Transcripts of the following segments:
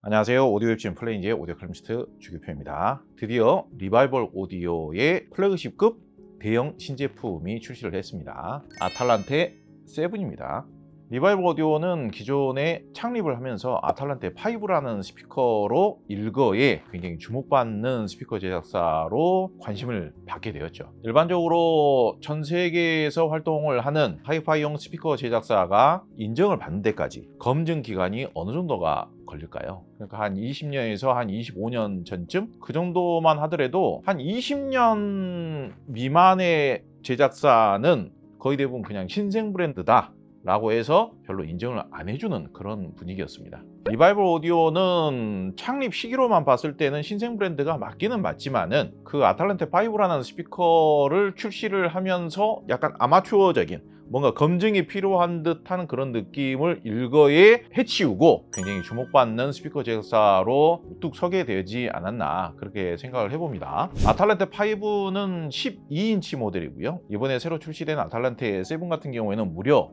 안녕하세요. 오디오 웹진 플레인즈의 오디오 칼럼니스트 주규표입니다. 드디어 리바이벌 오디오의 플래그십급 대형 신제품이 출시를 했습니다. 아탈란테 7입니다. 리바이벌 오디오는 기존에 창립을 하면서 아탈란테 5라는 스피커로 일거에 굉장히 주목받는 스피커 제작사로 관심을 받게 되었죠. 일반적으로 전 세계에서 활동을 하는 하이파이용 스피커 제작사가 인정을 받는 데까지 검증 기간이 어느 정도가 걸릴까요? 그러니까 한 20년에서 한 25년 전쯤 그 정도만 하더라도 한 20년 미만의 제작사는 거의 대부분 그냥 신생 브랜드다 라고 해서 별로 인정을 안 해주는 그런 분위기였습니다. 리바이벌 오디오는 창립 시기로만 봤을 때는 신생 브랜드가 맞기는 맞지만은 그 아탈란테 5라는 스피커를 출시를 하면서 약간 아마추어적인 뭔가 검증이 필요한 듯한 그런 느낌을 일거에 해치우고 굉장히 주목받는 스피커 제작사로 우뚝 서게 되지 않았나 그렇게 생각을 해봅니다. 아탈란테 5는 12인치 모델이고요. 이번에 새로 출시된 아탈란테 7 같은 경우에는 무려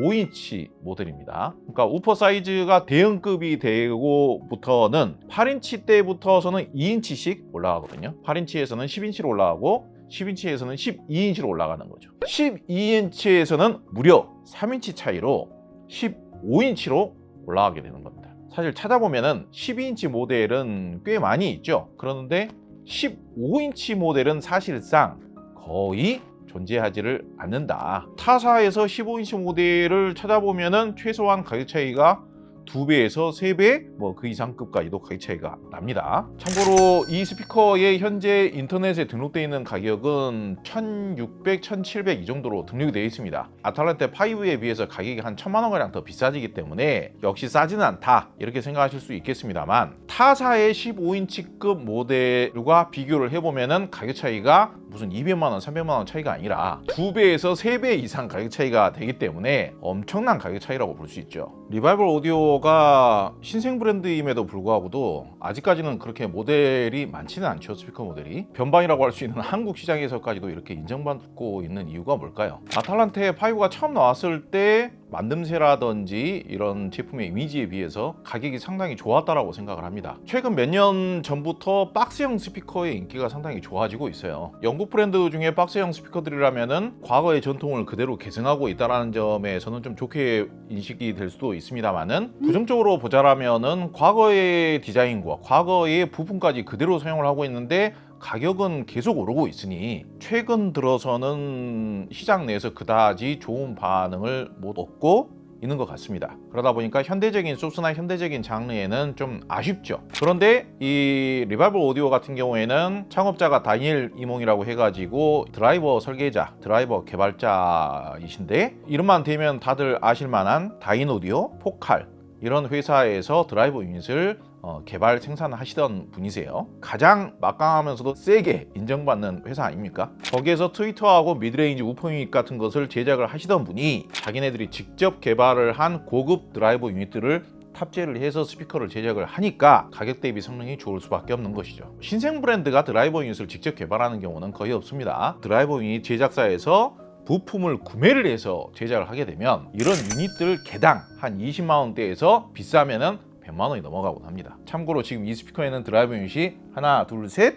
15인치 모델입니다. 그러니까 우퍼 사이즈가 대형급이 되고부터는 8인치 때부터서는 2인치씩 올라가거든요. 8인치에서는 10인치로 올라가고 10인치에서는 12인치로 올라가는 거죠. 12인치에서는 무려 3인치 차이로 15인치로 올라가게 되는 겁니다. 사실 찾아보면은 12인치 모델은 꽤 많이 있죠. 그런데 15인치 모델은 사실상 거의 존재하지를 않는다. 타사에서 15인치 모델을 찾아보면은 최소한 가격 차이가 2배에서 3배 뭐 그 이상급까지도 가격 차이가 납니다. 참고로 이 스피커의 현재 인터넷에 등록되어 있는 가격은 1600, 1700 이 정도로 등록이 되어 있습니다. 아탈란테 5에 비해서 가격이 한 1000만 원가량 더 비싸지기 때문에 역시 싸지는 않다 이렇게 생각하실 수 있겠습니다만 타사의 15인치급 모델과 비교를 해보면은 가격 차이가 무슨 200만 원, 300만 원 차이가 아니라 2배에서 3배 이상 가격 차이가 되기 때문에 엄청난 가격 차이라고 볼 수 있죠. 리바이벌 오디오가 신생 브랜드임에도 불구하고도 아직까지는 그렇게 모델이 많지는 않죠. 스피커 모델이 변방이라고 할 수 있는 한국 시장에서까지도 이렇게 인정받고 있는 이유가 뭘까요? 아탈란테 5가 처음 나왔을 때 만듦새라든지 이런 제품의 이미지에 비해서 가격이 상당히 좋았다라고 생각을 합니다. 최근 몇 년 전부터 박스형 스피커의 인기가 상당히 좋아지고 있어요. 영국 브랜드 중에 박스형 스피커들이라면은 과거의 전통을 그대로 계승하고 있다는 점에서는 좀 좋게 인식이 될 수도 있습니다만은 부정적으로 보자라면은 과거의 디자인과 과거의 부품까지 그대로 사용을 하고 있는데 가격은 계속 오르고 있으니 최근 들어서는 시장 내에서 그다지 좋은 반응을 못 얻고 있는 것 같습니다. 그러다 보니까 현대적인 소스나 현대적인 장르에는 좀 아쉽죠. 그런데 이 리바이벌 오디오 같은 경우에는 창업자가 다니엘 이몽이라고 해가지고 드라이버 설계자, 드라이버 개발자이신데 이름만 대면 다들 아실 만한 다인 오디오, 포칼 이런 회사에서 드라이버 유닛을 개발 생산하시던 분이세요. 가장 막강하면서도 세게 인정받는 회사 아닙니까? 거기에서 트위터하고 미드레인지 우퍼 유닛 같은 것을 제작을 하시던 분이 자기네들이 직접 개발을 한 고급 드라이버 유닛들을 탑재를 해서 스피커를 제작을 하니까 가격 대비 성능이 좋을 수밖에 없는 것이죠. 신생 브랜드가 드라이버 유닛을 직접 개발하는 경우는 거의 없습니다. 드라이버 유닛 제작사에서 부품을 구매를 해서 제작을 하게 되면 이런 유닛들 개당 한 20만 원대에서 비싸면은 100만 원이 넘어가곤 합니다. 참고로 지금 이 스피커에는 드라이버 유닛이 하나 둘 셋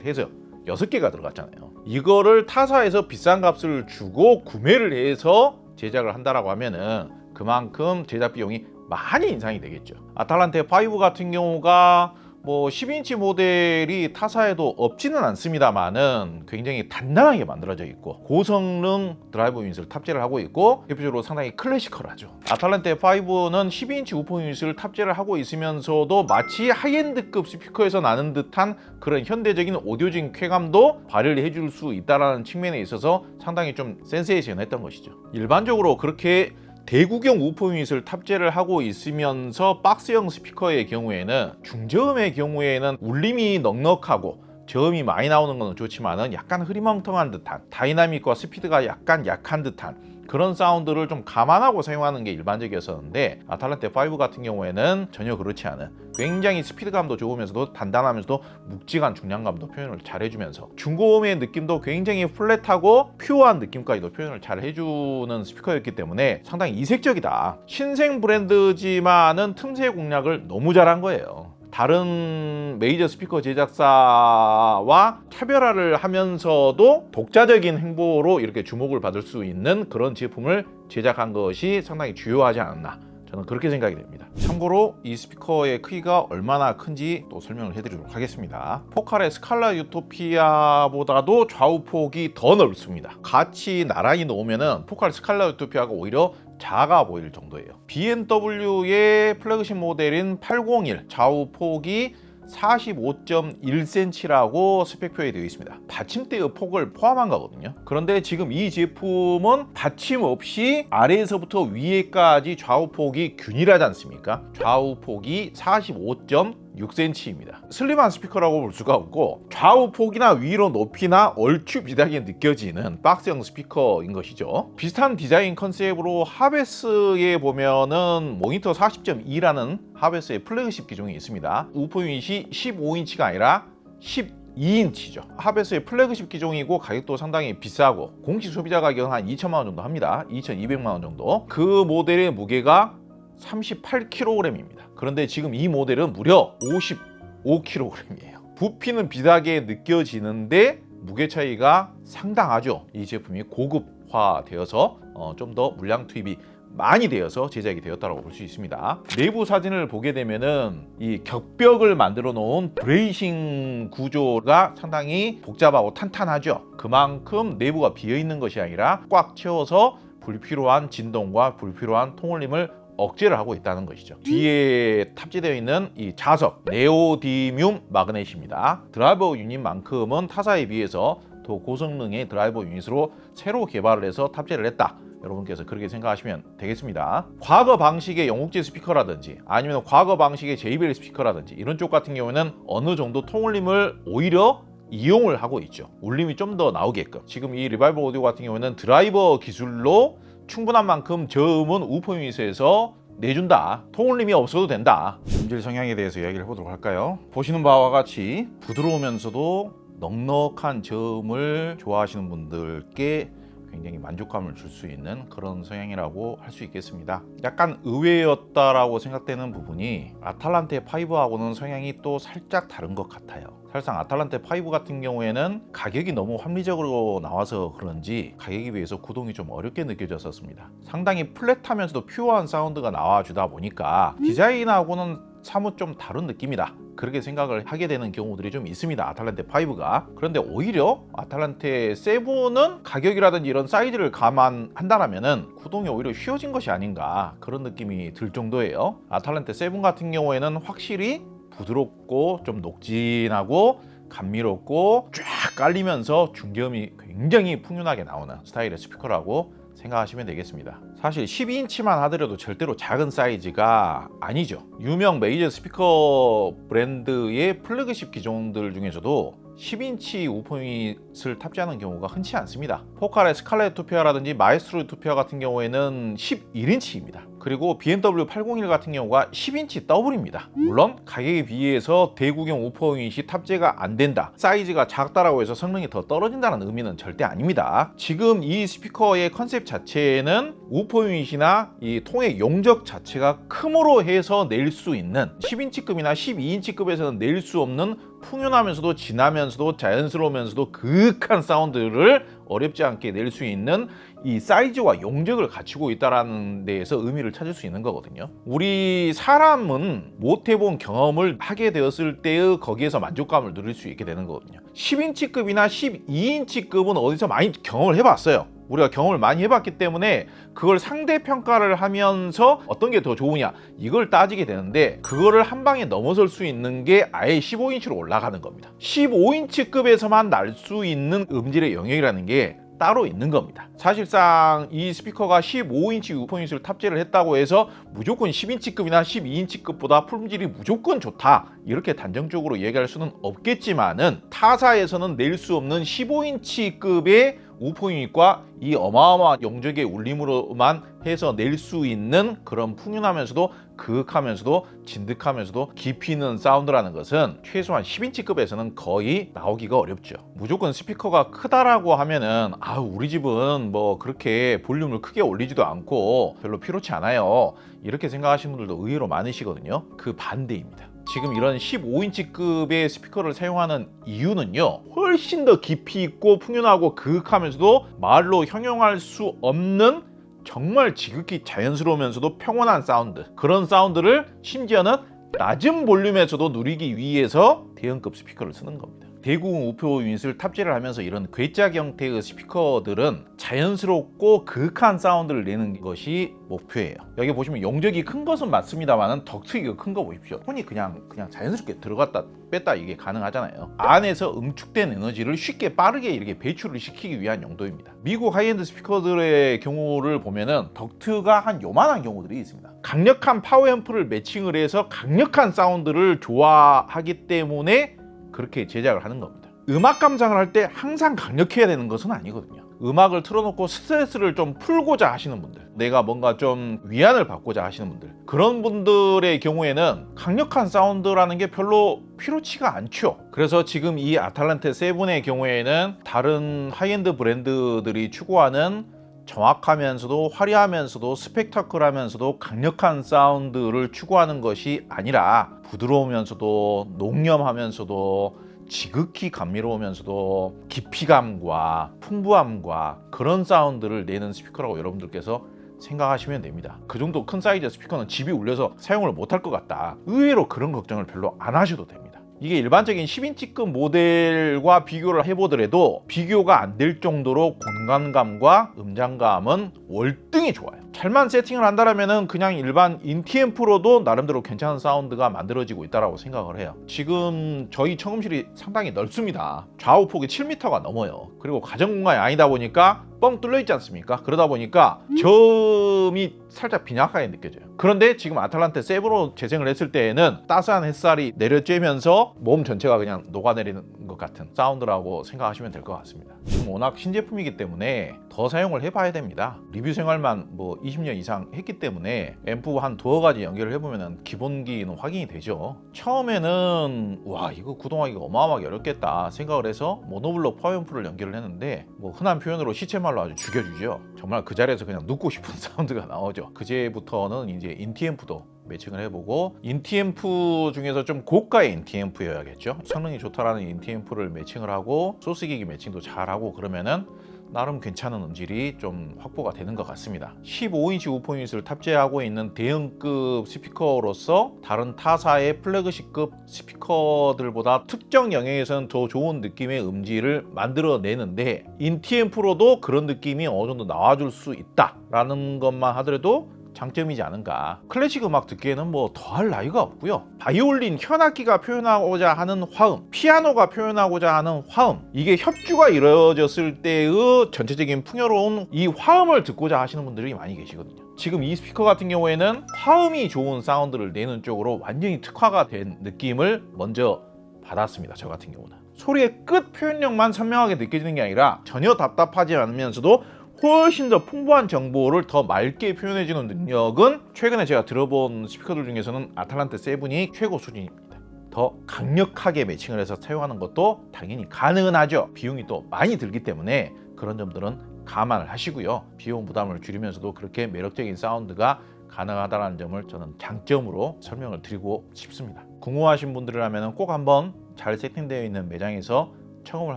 해서 6개가 들어갔잖아요. 이거를 타사에서 비싼 값을 주고 구매를 해서 제작을 한다라고 하면은 그만큼 제작 비용이 많이 인상이 되겠죠. 아탈란테 5 같은 경우가 뭐 12인치 모델이 타사에도 없지는 않습니다만은 굉장히 단단하게 만들어져 있고 고성능 드라이버 유닛을 탑재를 하고 있고 대표적으로 상당히 클래시컬하죠. 아탈란테 5는 12인치 우퍼 유닛을 탑재를 하고 있으면서도 마치 하이엔드급 스피커에서 나는 듯한 그런 현대적인 오디오적인 쾌감도 발휘를 해줄 수 있다는 측면에 있어서 상당히 좀 센세이션했던 것이죠. 일반적으로 그렇게 대구경 우퍼 유닛을 탑재를 하고 있으면서 박스형 스피커의 경우에는 중저음의 경우에는 울림이 넉넉하고 저음이 많이 나오는 건 좋지만은 약간 흐리멍텅한 듯한 다이나믹과 스피드가 약간 약한 듯한 그런 사운드를 좀 감안하고 사용하는 게 일반적이었었는데 아탈란테 5 같은 경우에는 전혀 그렇지 않은 굉장히 스피드감도 좋으면서도 단단하면서도 묵직한 중량감도 표현을 잘 해주면서 중고음의 느낌도 굉장히 플랫하고 퓨어한 느낌까지도 표현을 잘 해주는 스피커였기 때문에 상당히 이색적이다. 신생 브랜드지만은 틈새 공략을 너무 잘한 거예요. 다른 메이저 스피커 제작사와 차별화를 하면서도 독자적인 행보로 이렇게 주목을 받을 수 있는 그런 제품을 제작한 것이 상당히 주요하지 않았나, 저는 그렇게 생각이 됩니다. 참고로 이 스피커의 크기가 얼마나 큰지 또 설명을 해드리도록 하겠습니다. 포칼의 스칼라 유토피아보다도 좌우폭이 더 넓습니다. 같이 나란히 놓으면은 포칼 스칼라 유토피아가 오히려 작아 보일 정도예요. BMW의 플래그십 모델인 801 좌우폭이 45.1cm라고 스펙표에 되어 있습니다. 받침대의 폭을 포함한 거거든요. 그런데 지금 이 제품은 받침 없이 아래에서부터 위에까지 좌우폭이 균일하지 않습니까? 좌우폭이 45.6cm입니다. 슬림한 스피커라고 볼 수가 없고 좌우폭이나 위로 높이나 얼추 비슷하게 느껴지는 박스형 스피커인 것이죠. 비슷한 디자인 컨셉으로 하베스에 보면은 모니터 40.2라는 하베스의 플래그십 기종이 있습니다. 우퍼 유닛이 15인치가 아니라 12인치죠. 하베스의 플래그십 기종이고 가격도 상당히 비싸고 공식 소비자 가격은 한 2천만 원 정도 합니다. 2,200만 원 정도. 그 모델의 무게가 38kg입니다. 그런데 지금 이 모델은 무려 55kg이에요. 부피는 비슷하게 느껴지는데 무게 차이가 상당하죠. 이 제품이 고급화되어서 좀 더 물량 투입이 많이 되어서 제작이 되었다고 볼 수 있습니다. 내부 사진을 보게 되면은 이 격벽을 만들어 놓은 브레이싱 구조가 상당히 복잡하고 탄탄하죠. 그만큼 내부가 비어 있는 것이 아니라 꽉 채워서 불필요한 진동과 불필요한 통울림을 억제를 하고 있다는 것이죠. 뒤에 탑재되어 있는 이 자석 네오디뮴 마그넷입니다. 드라이버 유닛만큼은 타사에 비해서 더 고성능의 드라이버 유닛으로 새로 개발을 해서 탑재를 했다. 여러분께서 그렇게 생각하시면 되겠습니다. 과거 방식의 영국제 스피커라든지 아니면 과거 방식의 JBL 스피커라든지 이런 쪽 같은 경우에는 어느 정도 통울림을 오히려 이용을 하고 있죠. 울림이 좀 더 나오게끔. 지금 이 리바이벌 오디오 같은 경우에는 드라이버 기술로 충분한 만큼 저음은 우퍼 유닛에서 내준다. 통울림이 없어도 된다. 음질 성향에 대해서 이야기를 해보도록 할까요? 보시는 바와 같이 부드러우면서도 넉넉한 저음을 좋아하시는 분들께 굉장히 만족감을 줄 수 있는 그런 성향이라고 할 수 있겠습니다. 약간 의외였다라고 생각되는 부분이 아탈란테 5하고는 성향이 또 살짝 다른 것 같아요. 사실상 아탈란테 5 같은 경우에는 가격이 너무 합리적으로 나와서 그런지 가격에 비해서 구동이 좀 어렵게 느껴졌었습니다. 상당히 플랫하면서도 퓨어한 사운드가 나와주다 보니까 디자인하고는 사뭇 좀 다른 느낌이다, 그렇게 생각을 하게 되는 경우들이 좀 있습니다. 아탈란테 5가. 그런데 오히려 아탈란테 7은 가격이라든지 이런 사이즈를 감안한다면은 구동이 오히려 쉬워진 것이 아닌가, 그런 느낌이 들 정도예요. 아탈란테 7 같은 경우에는 확실히 부드럽고 좀 녹진하고 감미롭고 쫙 깔리면서 중저음이 굉장히 풍요하게 나오는 스타일의 스피커라고 생각하시면 되겠습니다. 사실 12인치만 하더라도 절대로 작은 사이즈가 아니죠. 유명 메이저 스피커 브랜드의 플래그십 기종들 중에서도 10인치 우퍼 유닛을 탑재하는 경우가 흔치 않습니다. 포칼의 스칼렛 유토피아라든지 마에스트로 유토피아 같은 경우에는 11인치입니다. 그리고 BMW 801 같은 경우가 10인치 더블입니다. 물론 가격에 비해서 대구경 우퍼 유닛이 탑재가 안 된다, 사이즈가 작다라고 해서 성능이 더 떨어진다는 의미는 절대 아닙니다. 지금 이 스피커의 컨셉 자체는 우퍼 유닛이나 이 통의 용적 자체가 큼으로 해서 낼 수 있는 10인치급이나 12인치급에서는 낼 수 없는 풍요하면서도 진하면서도 자연스러우면서도 그윽한 사운드를 어렵지 않게 낼 수 있는 이 사이즈와 용적을 갖추고 있다는 데에서 의미를 찾을 수 있는 거거든요. 우리 사람은 못 해본 경험을 하게 되었을 때의 거기에서 만족감을 누릴 수 있게 되는 거거든요. 10인치급이나 12인치급은 어디서 많이 경험을 해봤어요. 우리가 경험을 많이 해봤기 때문에 그걸 상대평가를 하면서 어떤 게 더 좋으냐 이걸 따지게 되는데, 그거를 한 방에 넘어설 수 있는 게 아예 15인치로 올라가는 겁니다. 15인치급에서만 날 수 있는 음질의 영역이라는 게 따로 있는 겁니다. 사실상 이 스피커가 15인치 우퍼 유닛을 탑재를 했다고 해서 무조건 10인치급이나 12인치급보다 품질이 무조건 좋다, 이렇게 단정적으로 얘기할 수는 없겠지만은 타사에서는 낼 수 없는 15인치급의 우포 유닛과 이 어마어마한 용적의 울림으로만 해서 낼 수 있는 그런 풍요하면서도 그윽하면서도 진득하면서도 깊이 있는 사운드라는 것은 최소한 10인치급에서는 거의 나오기가 어렵죠. 무조건 스피커가 크다라고 하면은 우리 집은 뭐 그렇게 볼륨을 크게 올리지도 않고 별로 필요치 않아요, 이렇게 생각하시는 분들도 의외로 많으시거든요. 그 반대입니다. 지금 이런 15인치급의 스피커를 사용하는 이유는요, 훨씬 더 깊이 있고 풍요하고 그윽하면서도 말로 형용할 수 없는 정말 지극히 자연스러우면서도 평온한 사운드, 그런 사운드를 심지어는 낮은 볼륨에서도 누리기 위해서 대형급 스피커를 쓰는 겁니다. 대구공 우표 유닛을 탑재를 하면서 이런 괴짝 형태의 스피커들은 자연스럽고 그윽한 사운드를 내는 것이 목표예요. 여기 보시면 용적이 큰 것은 맞습니다만 덕트기가 큰 거 보십시오. 톤이 그냥 자연스럽게 들어갔다 뺐다 이게 가능하잖아요. 안에서 응축된 에너지를 쉽게 빠르게 이렇게 배출을 시키기 위한 용도입니다. 미국 하이엔드 스피커들의 경우를 보면은 덕트가 한 요만한 경우들이 있습니다. 강력한 파워앰프를 매칭을 해서 강력한 사운드를 좋아하기 때문에 그렇게 제작을 하는 겁니다. 음악 감상을 할 때 항상 강력해야 되는 것은 아니거든요. 음악을 틀어놓고 스트레스를 좀 풀고자 하시는 분들, 내가 뭔가 좀 위안을 받고자 하시는 분들, 그런 분들의 경우에는 강력한 사운드라는 게 별로 필요치가 않죠. 그래서 지금 이 아탈란테 7의 경우에는 다른 하이엔드 브랜드들이 추구하는 정확하면서도 화려하면서도 스펙타클하면서도 강력한 사운드를 추구하는 것이 아니라 부드러우면서도 농염하면서도 지극히 감미로우면서도 깊이감과 풍부함과 그런 사운드를 내는 스피커라고 여러분들께서 생각하시면 됩니다. 그 정도 큰 사이즈 스피커는 집이 울려서 사용을 못할 것 같다, 의외로 그런 걱정을 별로 안 하셔도 됩니다. 이게 일반적인 10인치급 모델과 비교를 해보더라도 비교가 안 될 정도로 공간감과 음장감은 월등히 좋아요. 잘만 세팅을 한다면 그냥 일반 인티앰프로도 나름대로 괜찮은 사운드가 만들어지고 있다고 생각을 해요. 지금 저희 청음실이 상당히 넓습니다. 좌우폭이 7m가 넘어요. 그리고 가정공간이 아니다 보니까 뻥 뚫려 있지 않습니까? 그러다 보니까 저음이 살짝 빈약하게 느껴져요. 그런데 지금 아탈란테 7으로 재생을 했을 때에는 따스한 햇살이 내려쬐면서 몸 전체가 그냥 녹아내리는 것 같은 사운드라고 생각하시면 될 것 같습니다. 지금 워낙 신제품이기 때문에 더 사용을 해봐야 됩니다. 리뷰 생활만 뭐 20년 이상 했기 때문에 앰프 한 두어 가지 연결을 해보면 기본기는 확인이 되죠. 처음에는 와, 이거 구동하기가 어마어마하게 어렵겠다 생각을 해서 모노블록 파워앰프를 연결을 했는데 뭐 흔한 표현으로 시체말로 아주 죽여주죠. 정말 그 자리에서 그냥 눕고 싶은 사운드가 나오죠. 그제부터는 이제 인티앰프도 매칭을 해보고, 인티앰프 중에서 좀 고가의 인티앰프여야겠죠. 성능이 좋다라는 인티앰프를 매칭을 하고 소스기기 매칭도 잘하고 그러면은 나름 괜찮은 음질이 좀 확보가 되는 것 같습니다. 15인치 우포 유닛을 탑재하고 있는 대형급 스피커로서 다른 타사의 플래그십급 스피커들보다 특정 영역에서는 더 좋은 느낌의 음질을 만들어내는데, 인티앰프로도 그런 느낌이 어느 정도 나와줄 수 있다라는 것만 하더라도 장점이지 않은가. 클래식 음악 듣기에는 뭐 더할 나위가 없고요. 바이올린, 현악기가 표현하고자 하는 화음, 피아노가 표현하고자 하는 화음, 이게 협주가 이루어졌을 때의 전체적인 풍요로운 이 화음을 듣고자 하시는 분들이 많이 계시거든요. 지금 이 스피커 같은 경우에는 화음이 좋은 사운드를 내는 쪽으로 완전히 특화가 된 느낌을 먼저 받았습니다. 저 같은 경우는 소리의 끝 표현력만 선명하게 느껴지는 게 아니라 전혀 답답하지 않으면서도 훨씬 더 풍부한 정보를 더 맑게 표현해주는 능력은 최근에 제가 들어본 스피커들 중에서는 아탈란테 7이 최고 수준입니다. 더 강력하게 매칭을 해서 사용하는 것도 당연히 가능은 하죠. 비용이 또 많이 들기 때문에 그런 점들은 감안을 하시고요. 비용 부담을 줄이면서도 그렇게 매력적인 사운드가 가능하다는 점을 저는 장점으로 설명을 드리고 싶습니다. 궁금하신 분들이라면 꼭 한번 잘 세팅되어 있는 매장에서 청음을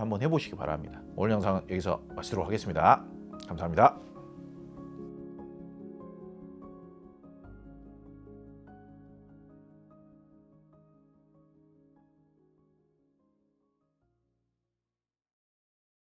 한번 해보시기 바랍니다. 오늘 영상은 여기서 마치도록 하겠습니다. 감사합니다.